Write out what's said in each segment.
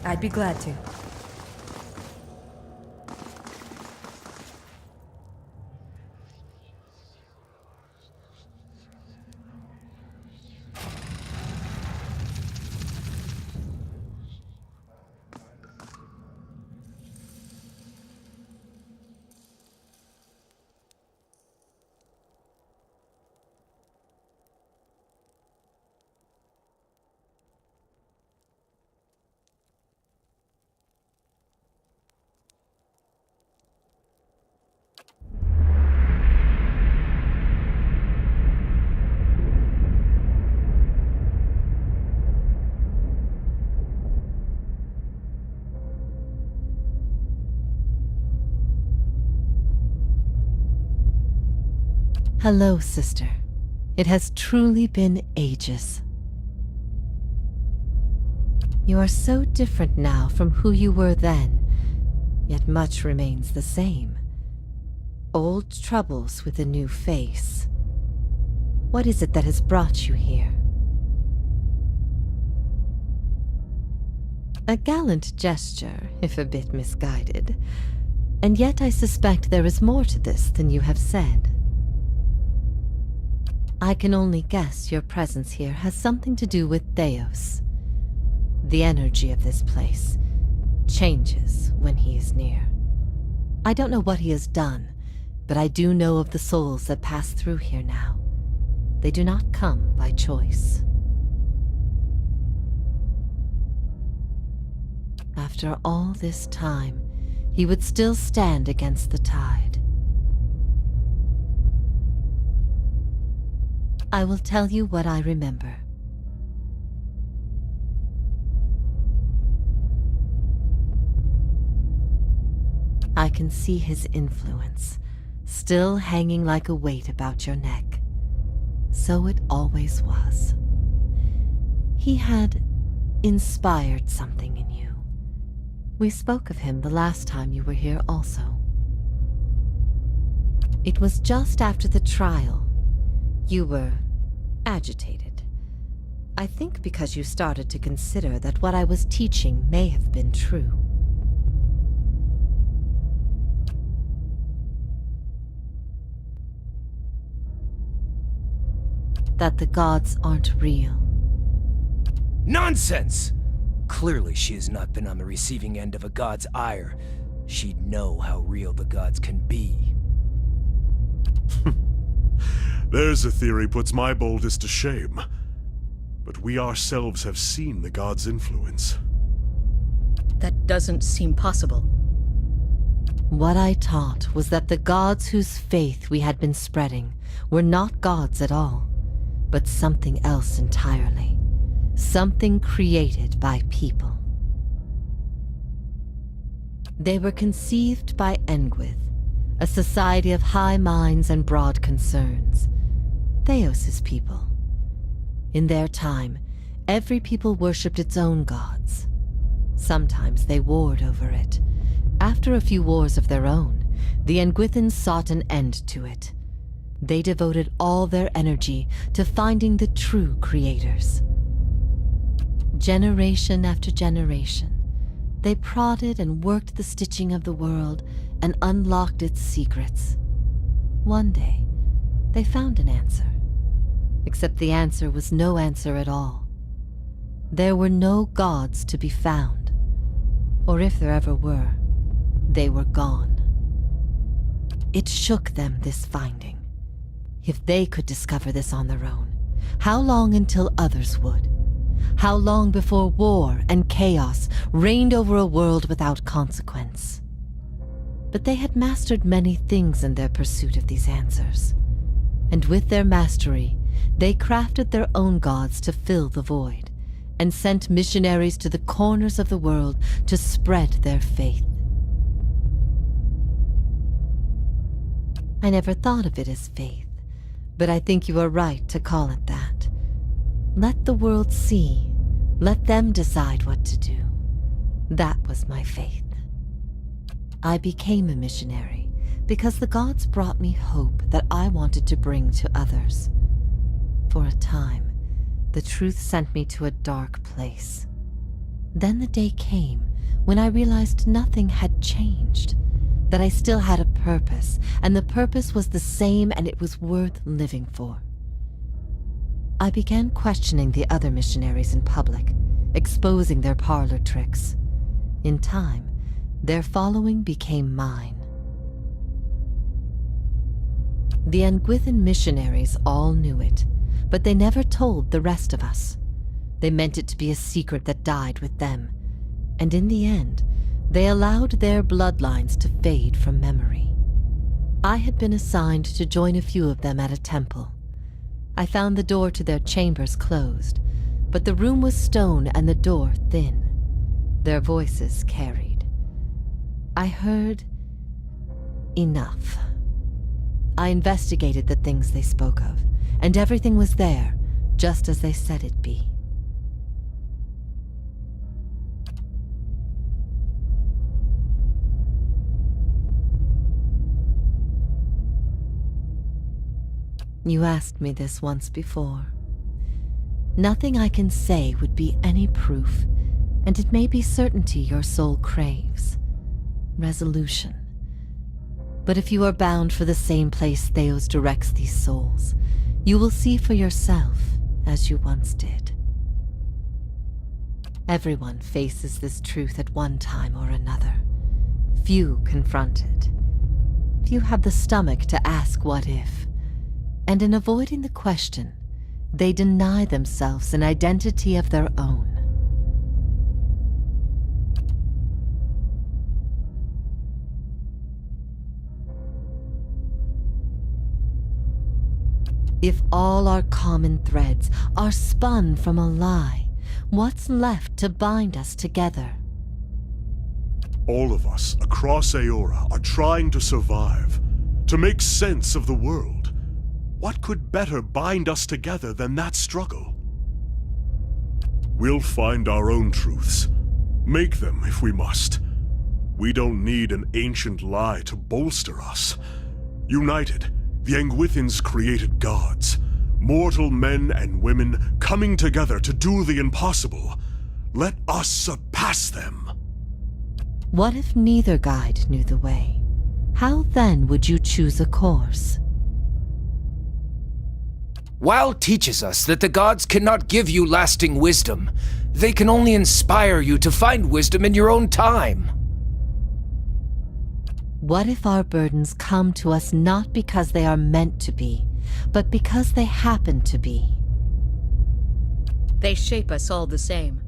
I'd be glad to. Hello, sister. It has truly been ages. You are so different now from who you were then, yet much remains the same. Old troubles with a new face. What is it that has brought you here? A gallant gesture, if a bit misguided, and yet I suspect there is more to this than you have said. I can only guess your presence here has something to do with Theos. The energy of this place changes when he is near. I don't know what he has done, but I do know of the souls that pass through here now. They do not come by choice. After all this time, he would still stand against the tide. I will tell you what I remember. I can see his influence, still hanging like a weight about your neck. So it always was. He had inspired something in you. We spoke of him the last time you were here also. It was just after the trial. You were agitated. I think because you started to consider that what I was teaching may have been true. That the gods aren't real. Nonsense! Clearly she has not been on the receiving end of a god's ire. She'd know how real the gods can be. There's a theory puts my boldest to shame. But we ourselves have seen the gods' influence. That doesn't seem possible. What I taught was that the gods whose faith we had been spreading were not gods at all, but something else entirely. Something created by people. They were conceived by Engwyth, a society of high minds and broad concerns. Theos' people. In their time, every people worshipped its own gods. Sometimes they warred over it. After a few wars of their own, the Engwythans sought an end to it. They devoted all their energy to finding the true creators. Generation after generation, they prodded and worked the stitching of the world and unlocked its secrets. One day, they found an answer. Except the answer was no answer at all. There were no gods to be found. Or if there ever were, they were gone. It shook them, this finding. If they could discover this on their own, how long until others would? How long before war and chaos reigned over a world without consequence? But they had mastered many things in their pursuit of these answers. And with their mastery, they crafted their own gods to fill the void, and sent missionaries to the corners of the world to spread their faith. I never thought of it as faith, but I think you are right to call it that. Let the world see. Let them decide what to do. That was my faith. I became a missionary because the gods brought me hope that I wanted to bring to others. For a time, the truth sent me to a dark place. Then the day came when I realized nothing had changed, that I still had a purpose, and the purpose was the same and it was worth living for. I began questioning the other missionaries in public, exposing their parlor tricks. In time, their following became mine. The Enguithan missionaries all knew it, but they never told the rest of us. They meant it to be a secret that died with them, and in the end, they allowed their bloodlines to fade from memory. I had been assigned to join a few of them at a temple. I found the door to their chambers closed, but the room was stone and the door thin. Their voices carried. I heard enough. I investigated the things they spoke of, and everything was there, just as they said it'd be. You asked me this once before. Nothing I can say would be any proof, and it may be certainty your soul craves. Resolution. But if you are bound for the same place Theos directs these souls, you will see for yourself as you once did. Everyone faces this truth at one time or another. Few confront it. Few have the stomach to ask what if. And in avoiding the question, they deny themselves an identity of their own. If all our common threads are spun from a lie, what's left to bind us together? All of us across Iovarra are trying to survive, to make sense of the world. What could better bind us together than that struggle? We'll find our own truths. Make them if we must. We don't need an ancient lie to bolster us. United, the Enguithans created gods. Mortal men and women coming together to do the impossible. Let us surpass them. What if neither guide knew the way? How then would you choose a course? Wao teaches us that the gods cannot give you lasting wisdom. They can only inspire you to find wisdom in your own time. What if our burdens come to us not because they are meant to be, but because they happen to be? They shape us all the same.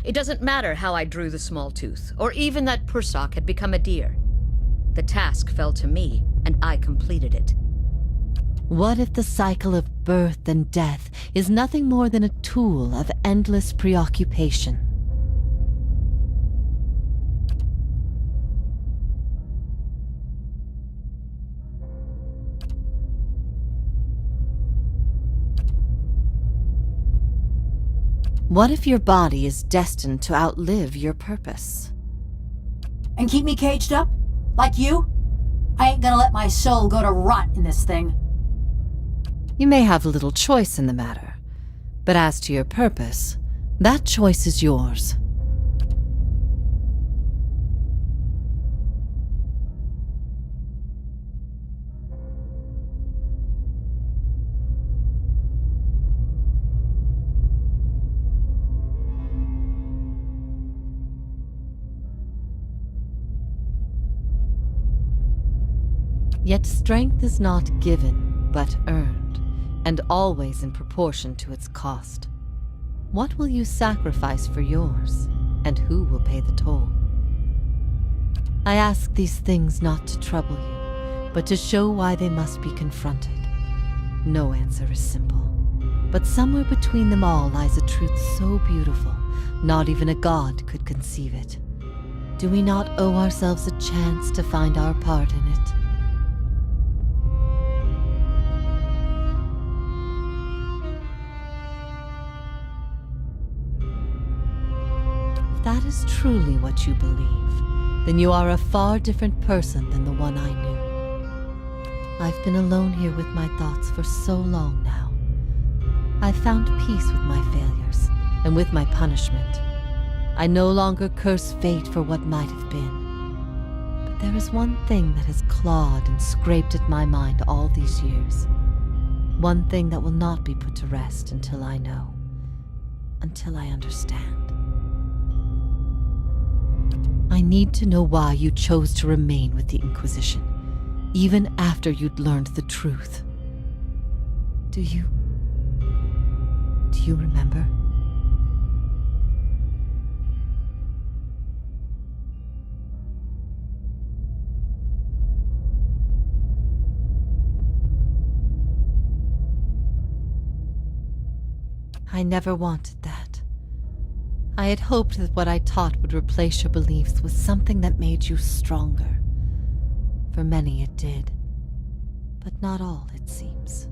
It doesn't matter how I drew the small tooth, or even that Pursok had become a deer. The task fell to me, and I completed it. What if the cycle of birth and death is nothing more than a tool of endless preoccupation? What if your body is destined to outlive your purpose? And keep me caged up? Like you? I ain't gonna let my soul go to rot in this thing. You may have little choice in the matter, but as to your purpose, that choice is yours. Yet strength is not given, but earned, and always in proportion to its cost. What will you sacrifice for yours, and who will pay the toll? I ask these things not to trouble you, but to show why they must be confronted. No answer is simple, but somewhere between them all lies a truth so beautiful, not even a god could conceive it. Do we not owe ourselves a chance to find our part in it? That is truly what you believe, then you are a far different person than the one I knew. I've been alone here with my thoughts for so long now. I've found peace with my failures and with my punishment. I no longer curse fate for what might have been. But there is one thing that has clawed and scraped at my mind all these years. One thing that will not be put to rest until I know. Until I understand. I need to know why you chose to remain with the Inquisition, even after you'd learned the truth. Do you remember? I never wanted that. I had hoped that what I taught would replace your beliefs with something that made you stronger. For many it did, but not all, it seems.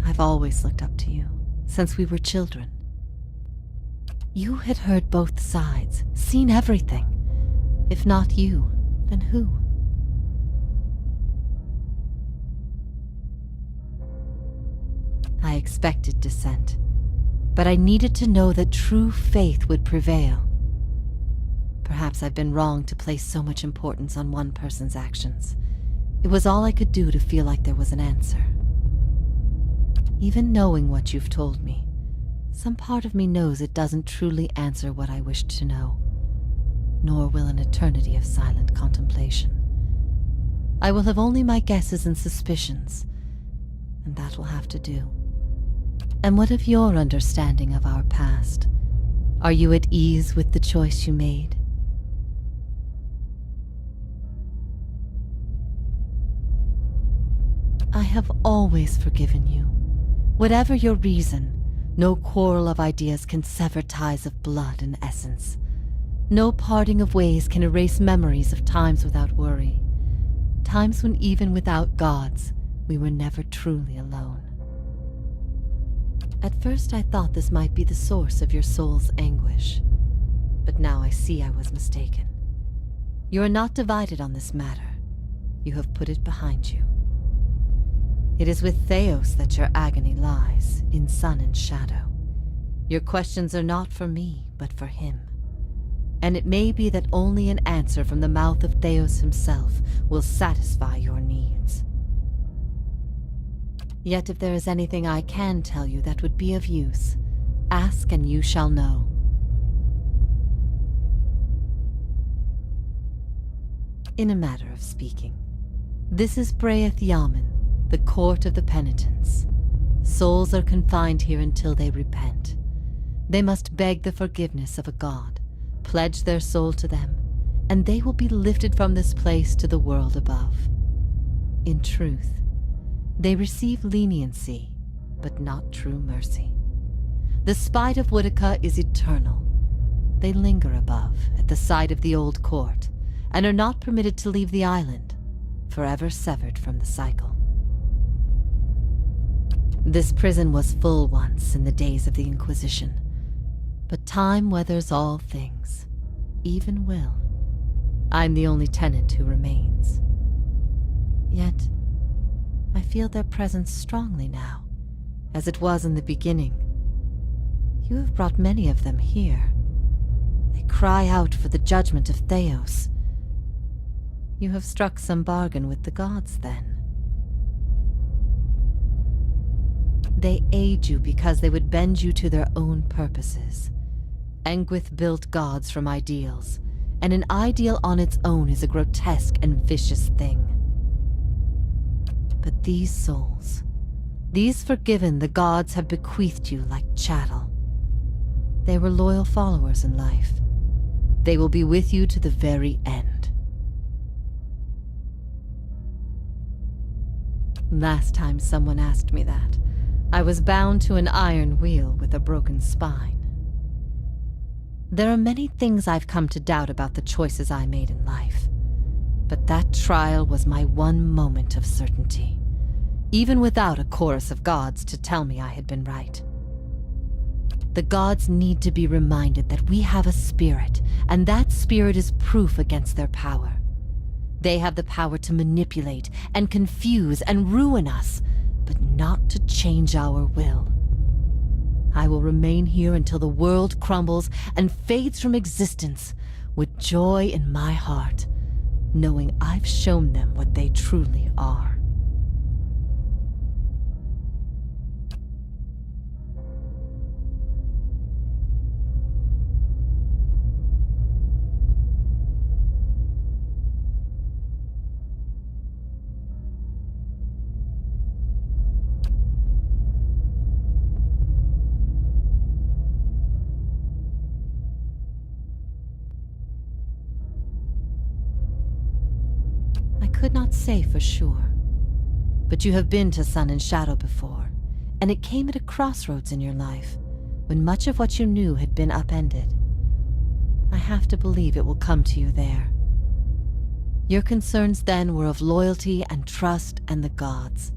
I've always looked up to you, since we were children. You had heard both sides, seen everything. If not you, then who? I expected dissent, but I needed to know that true faith would prevail. Perhaps I've been wrong to place so much importance on one person's actions. It was all I could do to feel like there was an answer. Even knowing what you've told me, some part of me knows it doesn't truly answer what I wished to know, nor will an eternity of silent contemplation. I will have only my guesses and suspicions, and that will have to do. And what of your understanding of our past? Are you at ease with the choice you made? I have always forgiven you. Whatever your reason, no quarrel of ideas can sever ties of blood and essence. No parting of ways can erase memories of times without worry. Times when even without gods, we were never truly alone. At first I thought this might be the source of your soul's anguish. But now I see I was mistaken. You are not divided on this matter. You have put it behind you. It is with Theos that your agony lies, in sun and shadow. Your questions are not for me, but for him. And it may be that only an answer from the mouth of Theos himself will satisfy your needs. Yet if there is anything I can tell you that would be of use, ask and you shall know. In a matter of speaking, this is Breith Eaman, the court of the penitents. Souls are confined here until they repent. They must beg the forgiveness of a god, pledge their soul to them, and they will be lifted from this place to the world above. In truth, they receive leniency, but not true mercy. The spite of Woodica is eternal. They linger above, at the side of the old court, and are not permitted to leave the island, forever severed from the cycle. This prison was full once in the days of the Inquisition, but time weathers all things, even will. I'm the only tenant who remains. Yet, I feel their presence strongly now, as it was in the beginning. You have brought many of them here. They cry out for the judgment of Theos. You have struck some bargain with the gods, then. They aid you because they would bend you to their own purposes. Engwith built gods from ideals, and an ideal on its own is a grotesque and vicious thing. But these souls, these forgiven the gods have bequeathed you like chattel. They were loyal followers in life. They will be with you to the very end. Last time someone asked me that, I was bound to an iron wheel with a broken spine. There are many things I've come to doubt about the choices I made in life, but that trial was my one moment of certainty, even without a chorus of gods to tell me I had been right. The gods need to be reminded that we have a spirit, and that spirit is proof against their power. They have the power to manipulate and confuse and ruin us, but not to change our will. I will remain here until the world crumbles and fades from existence, with joy in my heart, knowing I've shown them what they truly are. I could not say for sure, but you have been to Sun and Shadow before, and it came at a crossroads in your life, when much of what you knew had been upended. I have to believe it will come to you there. Your concerns then were of loyalty and trust and the gods.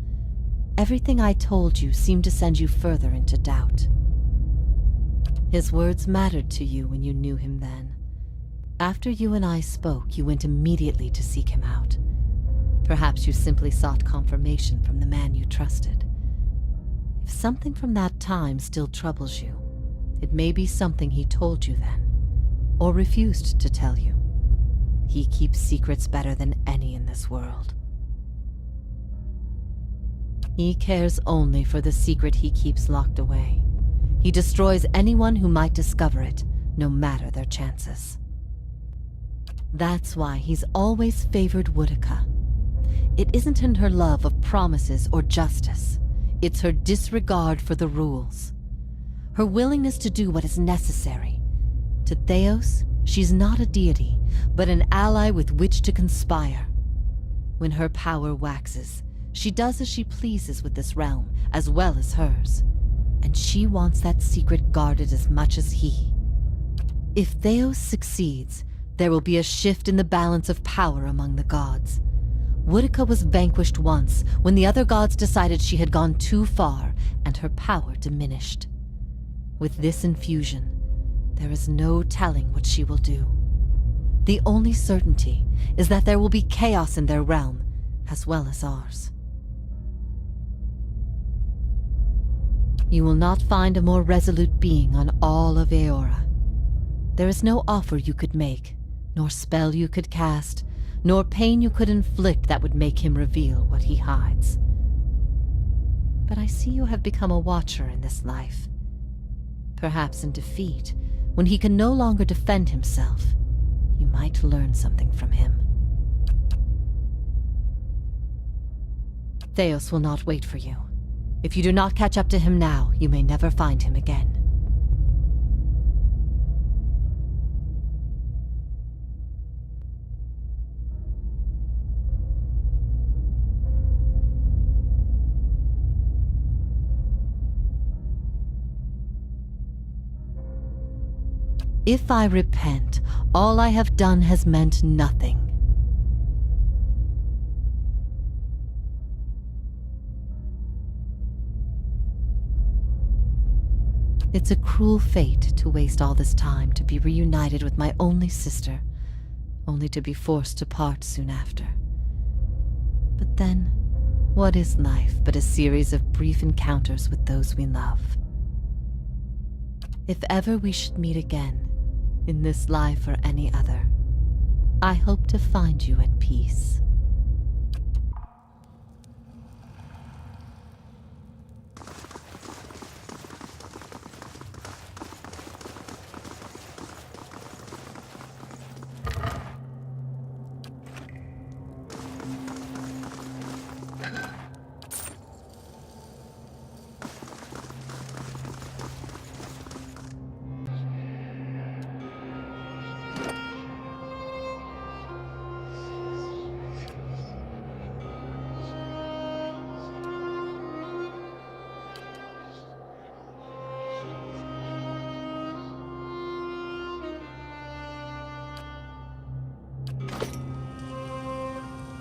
Everything I told you seemed to send you further into doubt. His words mattered to you when you knew him then. After you and I spoke, you went immediately to seek him out. Perhaps you simply sought confirmation from the man you trusted. If something from that time still troubles you, it may be something he told you then, or refused to tell you. He keeps secrets better than any in this world. He cares only for the secret he keeps locked away. He destroys anyone who might discover it, no matter their chances. That's why he's always favored Woodica. It isn't in her love of promises or justice. It's her disregard for the rules. Her willingness to do what is necessary. To Theos, she's not a deity, but an ally with which to conspire. When her power waxes, she does as she pleases with this realm, as well as hers. And she wants that secret guarded as much as he. If Theos succeeds, there will be a shift in the balance of power among the gods. Woodica was vanquished once, when the other gods decided she had gone too far, and her power diminished. With this infusion, there is no telling what she will do. The only certainty is that there will be chaos in their realm, as well as ours. You will not find a more resolute being on all of Iovarra. There is no offer you could make, nor spell you could cast, nor pain you could inflict that would make him reveal what he hides. But I see you have become a watcher in this life. Perhaps in defeat, when he can no longer defend himself, you might learn something from him. Theos will not wait for you. If you do not catch up to him now, you may never find him again. If I repent, all I have done has meant nothing. It's a cruel fate to waste all this time to be reunited with my only sister, only to be forced to part soon after. But then, what is life but a series of brief encounters with those we love? If ever we should meet again, in this life or any other, I hope to find you at peace.